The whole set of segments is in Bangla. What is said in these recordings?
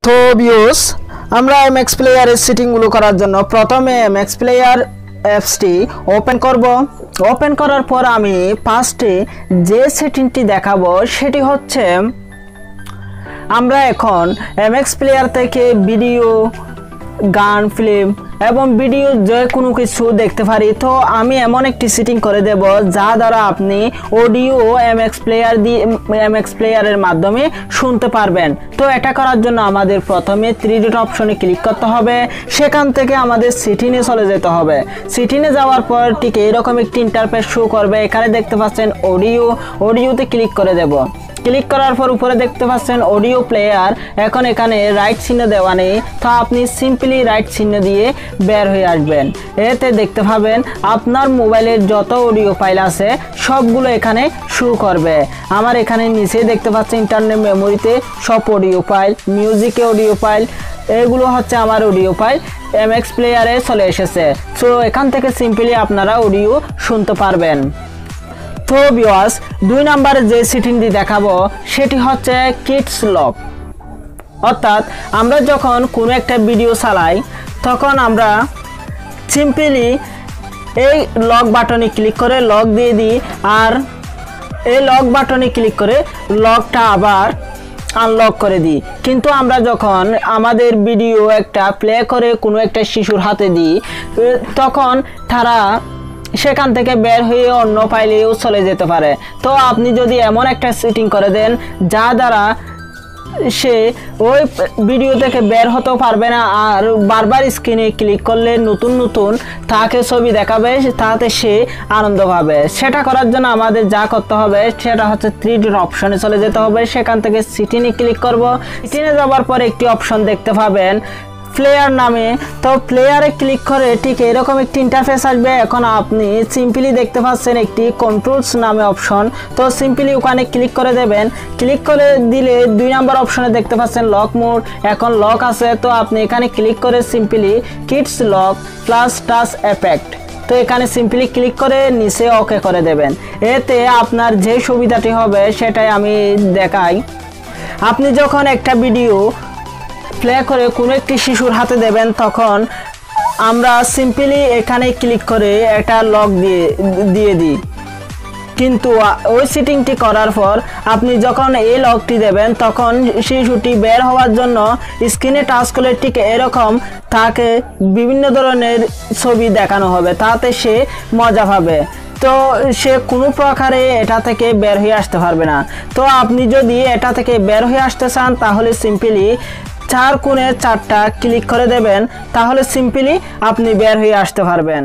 তো ভিউয়ার্স আমরা এমএক্স প্লেয়ারের সেটিংগুলো করার জন্য প্রথমে এমএক্স প্লেয়ার অ্যাপসটি ওপেন করব। ওপেন করার পর আমি ফার্স্টে যে সেটিংটি দেখাবো সেটি হচ্ছে আমরা এখন এমএক্স প্লেয়ার থেকে ভিডিও, গান, ফিল্ম এবং ভিডিও যে কোনো কিছু দেখতে পারি। তো আমি এমন একটি সেটিং করে দেব যা দ্বারা আপনি অডিও এমএক্স প্লেয়ারের মাধ্যমে শুনতে পারবেন। তো এটা করার জন্য আমাদের প্রথমে 3 ডট অপশনে ক্লিক করতে হবে। সেখান থেকে আমাদের সেটিংয়ে চলে যেতে হবে। সেটিংয়ে যাওয়ার পর ঠিক এরকম একটি ইন্টারফেস শো করবে। এখানে দেখতে পাচ্ছেন অডিওতে ক্লিক করে দেব। ক্লিক করার পর উপরে দেখতে পাচ্ছেন অডিও প্লেয়ার। এখন এখানে রাইট চিহ্ন দেওয়া নেই, তো আপনি সিম্পলি রাইট চিহ্ন দিয়ে বের হয়ে আসবেন। এতে দেখতে পাবেন আপনার মোবাইলের যত অডিও ফাইল আছে সবগুলো এখানে শো করবে। আমার এখানে নিচে দেখতে পাচ্ছেন ইন্টারনাল মেমোরিতে সব অডিও ফাইল, মিউজিকে অডিও ফাইল, এগুলো হচ্ছে আমার অডিও ফাইল এমএক্স প্লেয়ারে চলে এসেছে। সো এখান থেকে সিম্পলি আপনারা অডিও শুনতে পারবেন। তো ভিউয়ার্স 2 নম্বরে যে সেটিংটি দেখাবো সেটি হচ্ছে কিডস লক। অর্থাৎ আমরা যখন কোনো একটা ভিডিও চালাই তখন আমরা সিম্পলি এই লক বাটনে ক্লিক করে লক দিয়ে দিই, আর এই লক বাটনে ক্লিক করে লকটা আবার আনলক করে দিই। কিন্তু আমরা যখন আমাদের ভিডিও একটা প্লে করে কোনো একটা শিশুর হাতে দিই তখন তারা সেখান থেকে বের হয়ে অন্য ফাইলেও চলে যেতে পারে। তো আপনি যদি এমন একটা সেটিং করে দেন যা দ্বারা সে ওই ভিডিও থেকে বের হতেও পারবে না, আর বারবার স্ক্রিনে ক্লিক করলে নতুন তাকে ছবি দেখাবে, তাতে সে আনন্দ পাবে। সেটা করার জন্য আমাদের যা করতে হবে সেটা হচ্ছে 3 ডট অপশনে চলে যেতে হবে। সেখান থেকে সেটিংয়ে ক্লিক করব। সেটিংয়ে যাওয়ার পর একটি অপশন দেখতে পাবেন প্লেয়ার নামে। তো প্লেয়ারে ক্লিক করে ঠিক এরকম একটি ইন্টারফেস আসবে। এখন আপনি সিম্পলি দেখতে পাচ্ছেন একটি কন্ট্রোলস নামে অপশন, তো সিম্পলি ওখানে ক্লিক করে দেবেন। ক্লিক করে দিলে 2 নম্বর অপশনে দেখতে পাচ্ছেন লক মোড। এখন লক আছে, তো আপনি এখানে ক্লিক করে simply kids lock plus touch effect, তো এখানে সিম্পলি ক্লিক করে নিচে ওকে করে দেবেন। এতে আপনার যে সুবিধাটি হবে সেটাই আমি দেখাই। আপনি যখন একটা ভিডিও প্লে করে কোনো একটি শিশুর হাতে দেবেন তখন আমরা সিম্পলি এখানে ক্লিক করে একটা লক দিয়ে দিই। কিন্তু ওই সেটিংটি করার পর আপনি যখন এই লকটি দেবেন তখন শিশুটি বের হওয়ার জন্য স্ক্রিনে টাচ করলে ঠিক এরকম তাকে বিভিন্ন ধরনের ছবি দেখানো হবে, তাতে সে মজা পাবে। তো সে কোনো প্রকারে এটা থেকে বের হয়ে আসতে পারবে না। তো আপনি যদি এটা থেকে বের হয়ে আসতে চান তাহলে সিম্পলি 4 কোণে 4টা ক্লিক করে দেবেন, তাহলে সিম্পলি আপনি বের হয়ে আসতে পারবেন।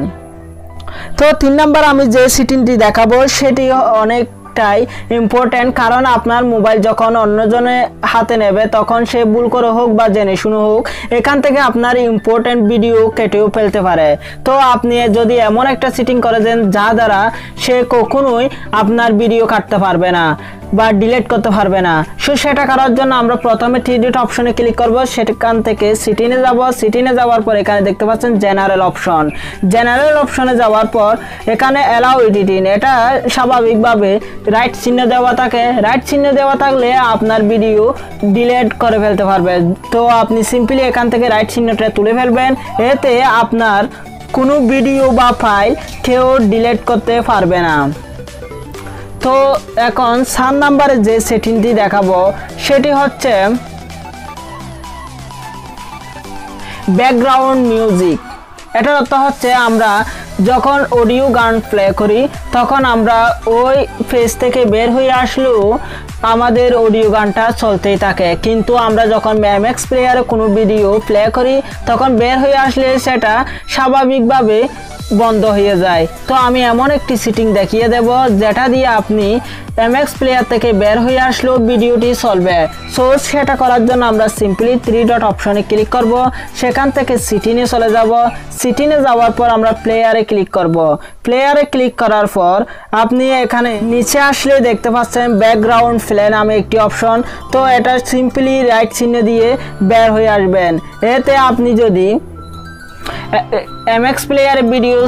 তো 3 নম্বর আমি যে সেটিংটি দেখাবো সেটি অনেকটাই ইম্পর্টেন্ট, কারণ আপনার মোবাইল যখন অন্যজনের হাতে নেবে তখন সে ভুল করে হোক বা জেনে শুনে হোক এখান থেকে আপনার ইম্পর্টেন্ট ভিডিও কেটেও ফেলতে পারে। তো আপনি যদি এমন একটা সেটিং করে দেন যা দ্বারা সে কখনোই আপনার ভিডিও কাটতে পারবে না বা ডিলিট করতে পারবে না। সো সেটা করার জন্য আমরা প্রথমে 3 ডট অপশনে ক্লিক করব। সেখান থেকে সেটিংয়ে যাব। সেটিংয়ে যাওয়ার পর এখানে দেখতে পাচ্ছেন জেনারেল অপশন। জেনারেল অপশনে যাওয়ার পর এখানে অ্যালাউ এডিটিং, এটা স্বাভাবিকভাবে রাইট চিহ্ন দেওয়া থাকে। রাইট চিহ্ন দেওয়া থাকলে আপনার ভিডিও ডিলিট করে ফেলতে পারবে। তো আপনি সিম্পলি এখান থেকে রাইট চিহ্নটা তুলে ফেলবেন। এতে আপনার কোনো ভিডিও বা ফাইল কেউ ডিলিট করতে পারবে না। তো এখন 4 নম্বরে যে সেটিংটি দেখাবো সেটি হচ্ছে ব্যাকগ্রাউন্ড মিউজিক। এটার অর্থ হচ্ছে আমরা যখন অডিও গান প্লে করি তখন আমরা ওই ফেজ থেকে বের হয়ে আসলেও আমাদের অডিও গানটা চলতেই থাকে, কিন্তু আমরা যখন এমএক্স প্লেয়ারে কোনো ভিডিও প্লে করি তখন বের হয়ে আসলে সেটা স্বাভাবিকভাবে বন্ধ হয়ে যায়। তো আমি এমন একটি সেটিং দেখিয়ে দেব যেটা দিয়ে আপনি এমএক্স প্লেয়ার থেকে বের হয়ে আসলেও ভিডিওটি চলবে। সো সেটা করার জন্য আমরা সিম্পলি 3 ডট অপশনে ক্লিক করব। সেখান থেকে সেটিংয়ে চলে যাব। সেটিংয়ে যাওয়ার পর আমরা প্লেয়ারে ক্লিক করব। প্লেয়ারে ক্লিক করার পর আপনি এখানে নিচে আসলে দেখতে পাচ্ছেন ব্যাকগ্রাউন্ড প্লে নামে একটি অপশন। তো এটা সিম্পলি রাইট চিহ্ন দিয়ে বের হয়ে আসবেন। এতে আপনি যদি এমএক্স প্লেয়ারে ভিডিও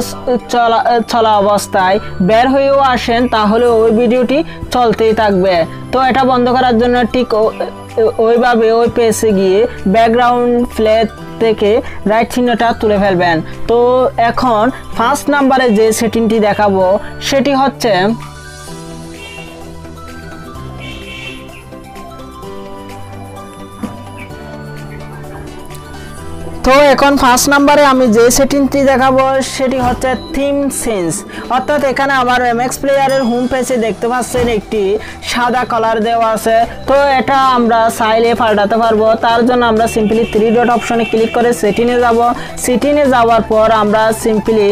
চলা অবস্থায় বের হয়েও আসেন তাহলে ওই ভিডিওটি চলতেই থাকবে। তো এটা বন্ধ করার জন্য ঠিক ওইভাবে ওই পেজে গিয়ে ব্যাকগ্রাউন্ড ফ্ল্যাগ থেকে রাইট চিহ্নটা তুলে ফেলবেন। তো এখন ফার্স্ট নাম্বারে যে সেটিংটি দেখাবো সেটি হচ্ছে তো এখন ফার্স্ট নাম্বারে আমি যে সেটিংটি দেখাবো সেটি হচ্ছে থিম চেঞ্জ। অর্থাৎ এখানে আমার এমএক্স প্লেয়ারের হোম পেজে দেখতে পাচ্ছেন একটি সাদা কালার দেওয়া আছে। তো এটা আমরা চাইলে পাল্টাতে পারবো। তার জন্য আমরা সিম্পলি 3 ডট অপশনে ক্লিক করে সেটিংয়ে যাব। সেটিংয়ে যাওয়ার পর আমরা সিম্পলি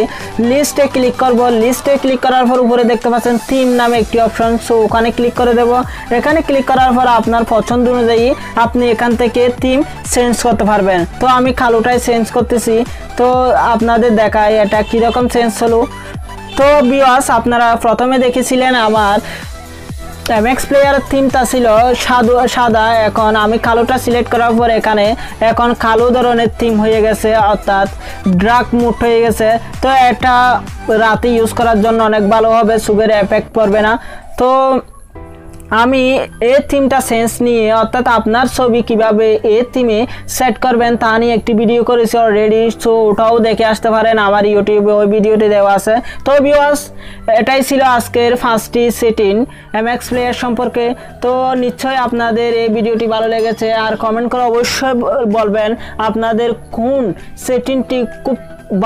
লিস্টে ক্লিক করব। লিস্টে ক্লিক করার পর উপরে দেখতে পাচ্ছেন থিম নামে একটি অপশন, সো ওখানে ক্লিক করে দেব। এখানে ক্লিক করার পর আপনার পছন্দ অনুযায়ী আপনি এখান থেকে থিম চেঞ্জ করতে পারবেন। তো আমি কালোটাই চেঞ্জ করতেছি। তো আপনাদের দেখায় এটা কিরকম চেঞ্জ হলো। তো ভিউয়ার্স, আপনারা প্রথমে দেখেছিলেন আমার এমএক্স প্লেয়ারের থিমটা ছিল সাদা। এখন আমি কালোটা সিলেক্ট করার পর এখানে এখন কালো ধরনের থিম হয়ে গেছে, অর্থাৎ ডার্ক মুড হয়ে গেছে। তো এটা রাতে ইউজ করার জন্য অনেক ভালো হবে, চোখের এফেক্ট পড়বে না। তো আমি এই থিমটা সেন্স নিয়ে, অর্থাৎ আপনার ছবি কিভাবে এই থিমে সেট করবেন তা নিয়ে একটি ভিডিও করেছি অলরেডি, সো ওটাও দেখে আসতে পারেন, আমার ইউটিউবে ওই ভিডিওটি দেওয়া আছে। তো ভিউয়ার্স, এটাই ছিল আজকের 5টি সেটিং এমএক্স প্লেয়ার সম্পর্কে। তো নিশ্চয়ই আপনাদের এই ভিডিওটি ভালো লেগেছে, আর কমেন্ট করে অবশ্যই বলবেন আপনাদের কোন সেটিংটি খুব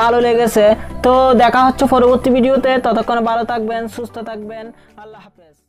ভালো লেগেছে। তো দেখা হচ্ছে পরবর্তী ভিডিওতে, ততক্ষণ ভালো থাকবেন, সুস্থ থাকবেন, আল্লাহ হাফেজ।